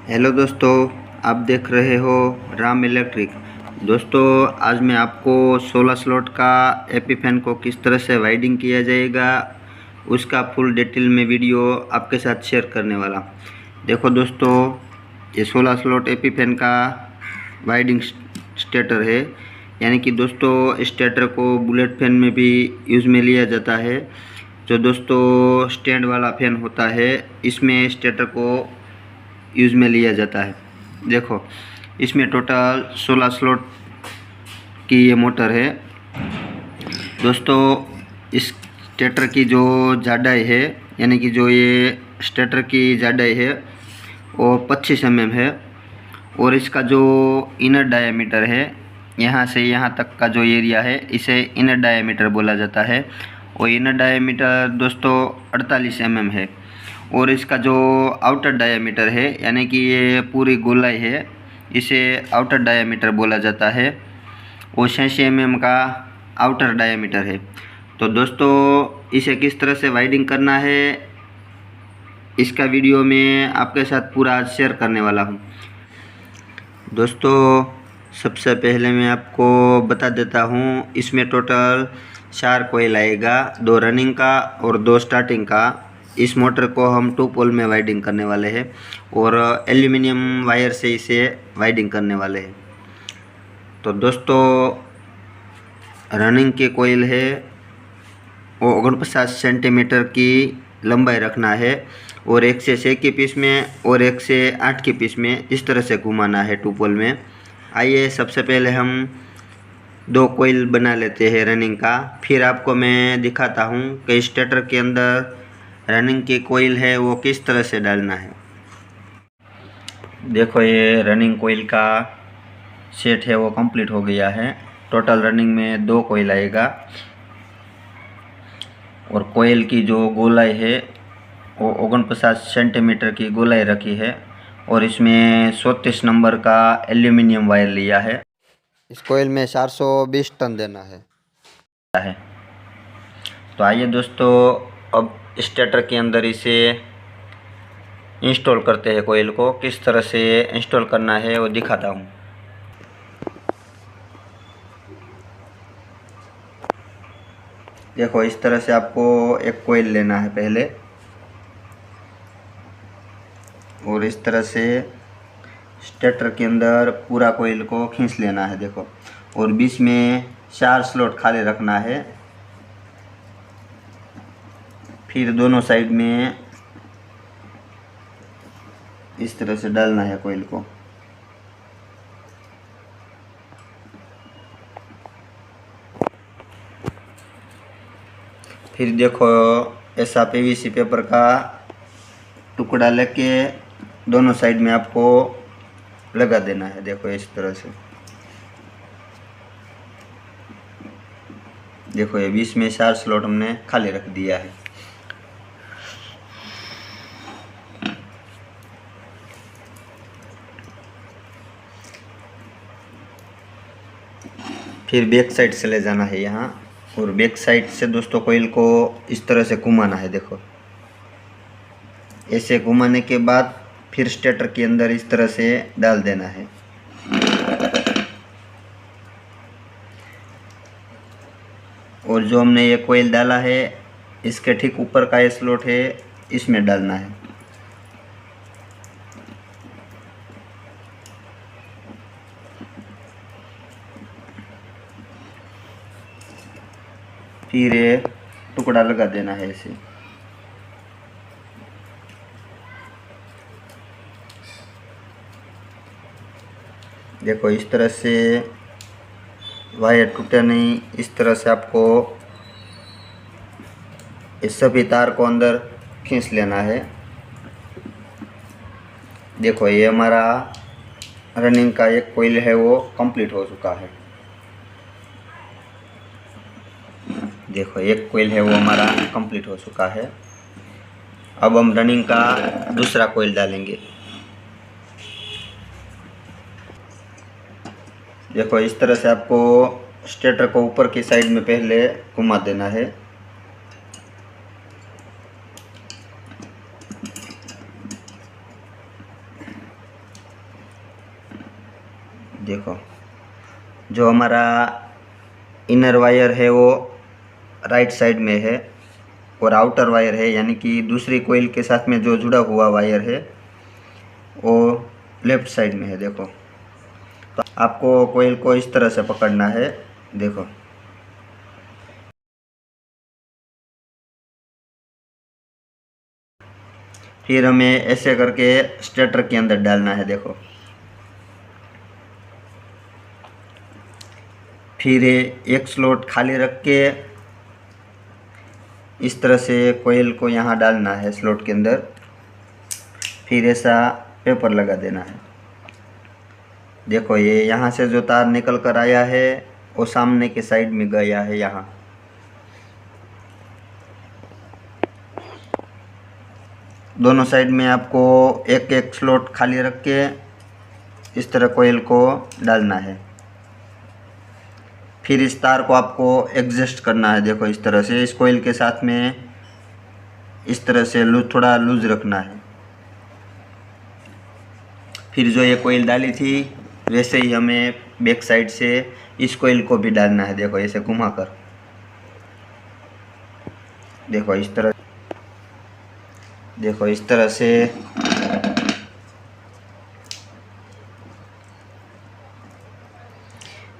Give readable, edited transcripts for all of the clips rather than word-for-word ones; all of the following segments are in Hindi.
हेलो दोस्तों, आप देख रहे हो राम इलेक्ट्रिक। दोस्तों, आज मैं आपको 16 स्लॉट का एपी फैन को किस तरह से वाइडिंग किया जाएगा उसका फुल डिटेल में वीडियो आपके साथ शेयर करने वाला। देखो दोस्तों, ये 16 स्लॉट एपी फैन का वाइडिंग स्टेटर है। यानी कि दोस्तों, स्टेटर को बुलेट फैन में भी यूज़ में लिया जाता है। जो दोस्तों स्टैंड वाला फैन होता है, इसमें स्टेटर को यूज़ में लिया जाता है। देखो, इसमें टोटल 16 स्लॉट की ये मोटर है। दोस्तों, इस स्टेटर की जो जाडाई है, यानी कि जो ये स्टेटर की जाडाई है वो 25 mm है। और इसका जो इनर डायामीटर है, यहाँ से यहाँ तक का जो एरिया है, इसे इनर डायामीटर बोला जाता है। और इनर डायामीटर दोस्तों 48 mm है। और इसका जो आउटर डायामीटर है, यानी कि ये पूरी गोलाई है, इसे आउटर डायामीटर बोला जाता है। वो 86 mm का आउटर डायामीटर है। तो दोस्तों, इसे किस तरह से वाइडिंग करना है इसका वीडियो मैं आपके साथ पूरा आज शेयर करने वाला हूँ। दोस्तों, सबसे पहले मैं आपको बता देता हूँ, इसमें टोटल 4 कोयल आएगा, 2 रनिंग का और 2 स्टार्टिंग का। इस मोटर को हम 2 पोल में वाइडिंग करने वाले हैं और एल्यूमिनियम वायर से इसे वाइडिंग करने वाले हैं। तो दोस्तों, रनिंग के कोयल है वो 49 सेंटीमीटर की लंबाई रखना है और 1 से 6 के पीस में और 1 से 8 के पीस में इस तरह से घुमाना है 2 पोल में। आइए सबसे पहले हम 2 कोयल बना लेते हैं रनिंग का, फिर आपको मैं दिखाता हूँ कि स्टेटर के अंदर रनिंग की कोयल है वो किस तरह से डालना है। देखो, ये रनिंग कोयल का सेट है वो कंप्लीट हो गया है। टोटल रनिंग में 2 कोयल आएगा और कोयल की जो गोलाई है वो 49 सेंटीमीटर की गोलाई रखी है और इसमें 34 नंबर का एल्यूमिनियम वायर लिया है। इस कोयल में 420 टन देना है। तो आइए दोस्तों, अब स्टेटर के अंदर इसे इंस्टॉल करते हैं। कोयल को किस तरह से इंस्टॉल करना है वो दिखाता हूँ। देखो, इस तरह से आपको एक कोयल लेना है पहले और इस तरह से स्टेटर के अंदर पूरा कोयल को खींच लेना है। देखो, और बीच में 4 स्लॉट खाली रखना है। फिर दोनों साइड में इस तरह से डालना है कोयल को। फिर देखो, ऐसा पीवीसी पेपर का टुकड़ा लेके दोनों साइड में आपको लगा देना है। देखो, इस तरह से। देखो, ये बीच में 4 स्लॉट हमने खाली रख दिया है। फिर बैक साइड से ले जाना है यहाँ और बैक साइड से दोस्तों कोयल को इस तरह से घुमाना है। देखो, ऐसे घुमाने के बाद फिर स्टेटर के अंदर इस तरह से डाल देना है। और जो हमने ये कोयल डाला है, इसके ठीक ऊपर का ये स्लॉट है, इसमें डालना है। फिर ये टुकड़ा लगा देना है ऐसे। देखो, इस तरह से वायर टूटे नहीं, इस तरह से आपको इस सभी तार को अंदर खींच लेना है। देखो, ये हमारा रनिंग का एक कोयल है वो कंप्लीट हो चुका है। देखो, एक कोयल है वो हमारा कंप्लीट हो चुका है। अब हम रनिंग का दूसरा कोयल डालेंगे। देखो, इस तरह से आपको स्टेटर को ऊपर की साइड में पहले घुमा देना है। देखो, जो हमारा इनर वायर है वो राइट साइड में है और आउटर वायर है यानी कि दूसरी कोइल के साथ में जो जुड़ा हुआ वायर है वो लेफ्ट साइड में है। देखो, तो आपको कोइल को इस तरह से पकड़ना है। देखो, फिर हमें ऐसे करके स्टेटर के अंदर डालना है। देखो, फिर एक स्लॉट खाली रख के इस तरह से कोयल को यहाँ डालना है स्लॉट के अंदर। फिर ऐसा पेपर लगा देना है। देखो, ये यहाँ से जो तार निकल कर आया है वो सामने के साइड में गया है। यहाँ दोनों साइड में आपको एक एक स्लॉट खाली रख के इस तरह कोयल को डालना है। फिर इस तार को आपको एडजस्ट करना है। देखो, इस तरह से इस कोयल के साथ में इस तरह से थोड़ा लूज रखना है। फिर जो ये कोयल डाली थी वैसे ही हमें बैक साइड से इस कोयल को भी डालना है। देखो, ऐसे घुमाकर। देखो, इस तरह। देखो, इस तरह से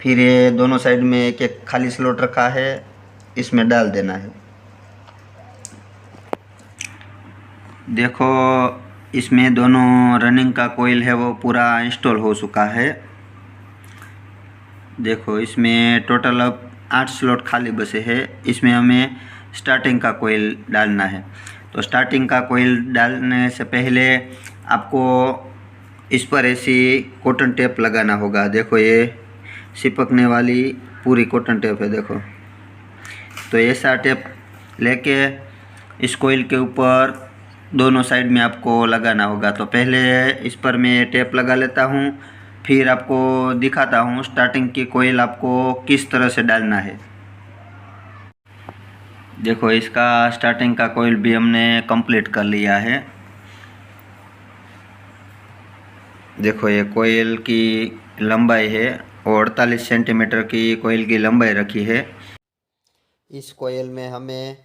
फिर ये दोनों साइड में एक एक खाली स्लॉट रखा है, इसमें डाल देना है। देखो, इसमें दोनों रनिंग का कोयल है वो पूरा इंस्टॉल हो चुका है। देखो, इसमें टोटल अब 8 स्लॉट खाली बचे हैं। इसमें हमें स्टार्टिंग का कोयल डालना है। तो स्टार्टिंग का कोयल डालने से पहले आपको इस पर ऐसी कॉटन टेप लगाना होगा। देखो, ये चिपकने वाली पूरी कॉटन टेप है। देखो, तो ऐसा टेप लेके इस कोयल के ऊपर दोनों साइड में आपको लगाना होगा। तो पहले इस पर मैं टेप लगा लेता हूँ, फिर आपको दिखाता हूँ स्टार्टिंग की कोयल आपको किस तरह से डालना है। देखो, इसका स्टार्टिंग का कोयल भी हमने कंप्लीट कर लिया है। देखो, ये कोयल की लंबाई है और 48 सेंटीमीटर की कोयल की लंबाई रखी है। इस कोयल में हमें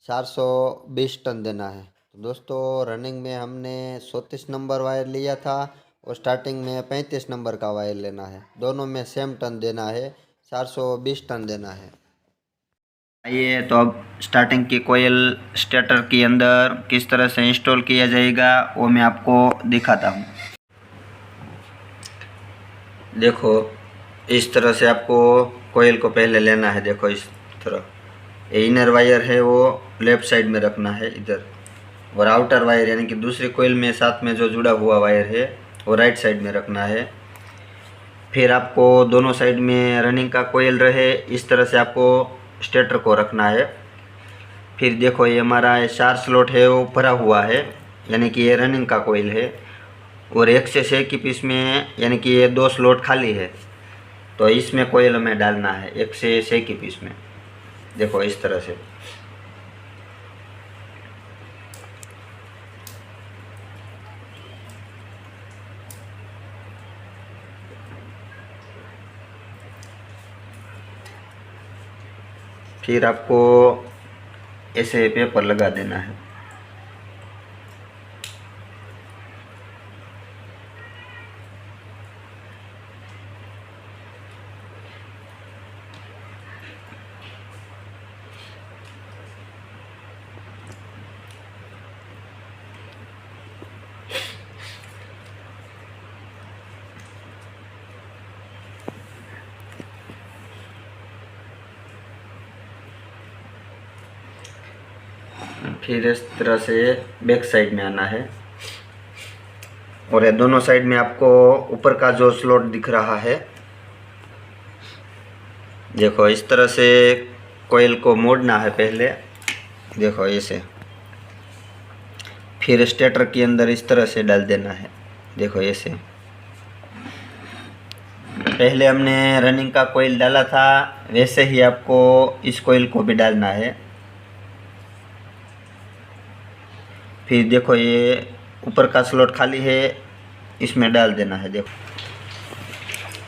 420 टन देना है। तो दोस्तों, रनिंग में हमने 34 नंबर वायर लिया था और स्टार्टिंग में 35 नंबर का वायर लेना है। दोनों में सेम टन देना है, 420 टन देना है। आइए, तो अब स्टार्टिंग की कोयल स्टेटर के अंदर किस तरह से इंस्टॉल किया जाएगा वो मैं आपको दिखाता हूँ। देखो, इस तरह से आपको कोयल को पहले लेना है। देखो, इस तरह ये इनर वायर है वो लेफ्ट साइड में रखना है इधर, और आउटर वायर यानी कि दूसरी कोयल में साथ में जो जुड़ा हुआ वायर है वो राइट साइड में रखना है। फिर आपको दोनों साइड में रनिंग का कोयल रहे इस तरह से आपको स्टेटर को रखना है। फिर देखो, ये हमारा 4 स्लॉट है वो भरा हुआ है यानी कि ये रनिंग का कोयल है, और 1 से 6 की पीस में यानी कि ये 2 स्लॉट खाली है। तो इसमें कोयल हमें डालना है 1 से 6 की पीस में। देखो, इस तरह से। फिर आपको ऐसे पेपर लगा देना है। फिर इस तरह से बैक साइड में आना है, और ये दोनों साइड में आपको ऊपर का जो स्लॉट दिख रहा है, देखो इस तरह से कोयल को मोड़ना है पहले। देखो, ऐसे। फिर स्टेटर के अंदर इस तरह से डाल देना है। देखो, ऐसे। पहले हमने रनिंग का कोयल डाला था वैसे ही आपको इस कोयल को भी डालना है। फिर देखो, ये ऊपर का स्लॉट खाली है, इसमें डाल देना है। देखो,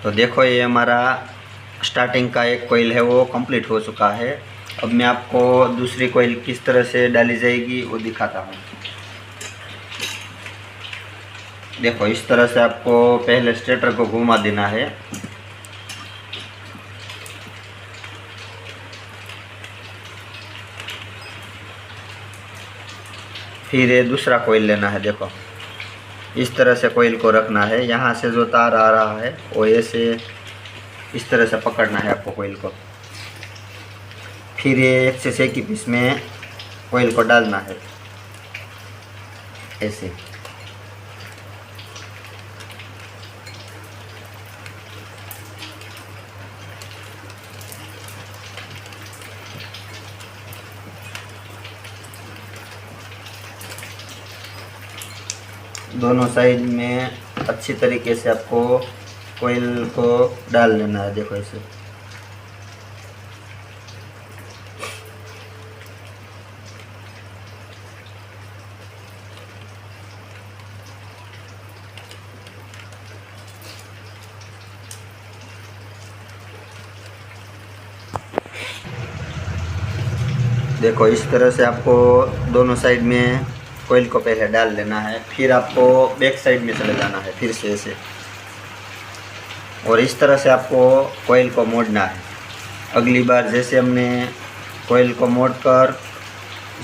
तो देखो ये हमारा स्टार्टिंग का एक कोयल है वो कंप्लीट हो चुका है। अब मैं आपको दूसरी कोयल किस तरह से डाली जाएगी वो दिखाता हूँ। देखो इस तरह से आपको पहले स्टेटर को घुमा देना है। फिर ये दूसरा कोयल लेना है। देखो इस तरह से कोयल को रखना है। यहाँ से जो तार आ रहा है वो ऐसे इस तरह से पकड़ना है आपको कोयल को। फिर ये 1 से 6 की पीस में कोयल को डालना है ऐसे। दोनों साइड में अच्छी तरीके से आपको कोयल को डाल लेना है। देखो ऐसे। देखो इस तरह से आपको दोनों साइड में कोयल को पहले डाल लेना है। फिर आपको बैक साइड में चले जाना है फिर से ऐसे, और इस तरह से आपको कोयल को मोड़ना है। अगली बार जैसे हमने कोयल को मोड़कर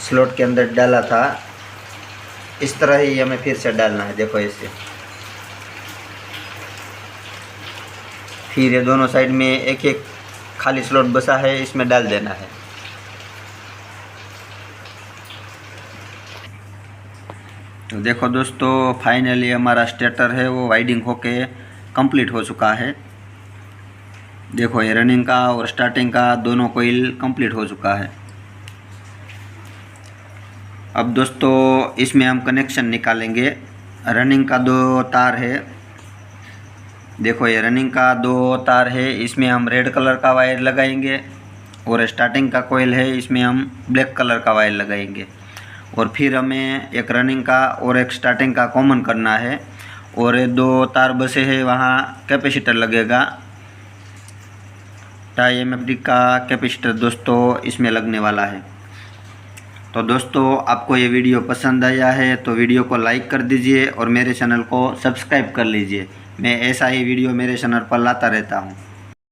स्लॉट के अंदर डाला था इस तरह ही हमें फिर से डालना है। देखो ऐसे। फिर ये दोनों साइड में एक एक खाली स्लॉट बचा है इसमें डाल देना है। तो देखो दोस्तों फाइनली हमारा स्टेटर है वो वाइडिंग होके कंप्लीट हो चुका है। देखो ये रनिंग का और स्टार्टिंग का दोनों कोयल कंप्लीट हो चुका है। अब दोस्तों इसमें हम कनेक्शन निकालेंगे। रनिंग का 2 तार है। देखो ये रनिंग का 2 तार है, इसमें हम रेड कलर का वायर लगाएंगे, और स्टार्टिंग का कोयल है इसमें हम ब्लैक कलर का वायर लगाएंगे। और फिर हमें एक रनिंग का और एक स्टार्टिंग का कॉमन करना है, और 2 तार बसे हैं वहाँ कैपेसिटर लगेगा। टाई एमएफडी का कैपेसिटर दोस्तों इसमें लगने वाला है। तो दोस्तों आपको ये वीडियो पसंद आया है तो वीडियो को लाइक कर दीजिए और मेरे चैनल को सब्सक्राइब कर लीजिए। मैं ऐसा ही वीडियो मेरे चैनल पर लाता रहता हूँ।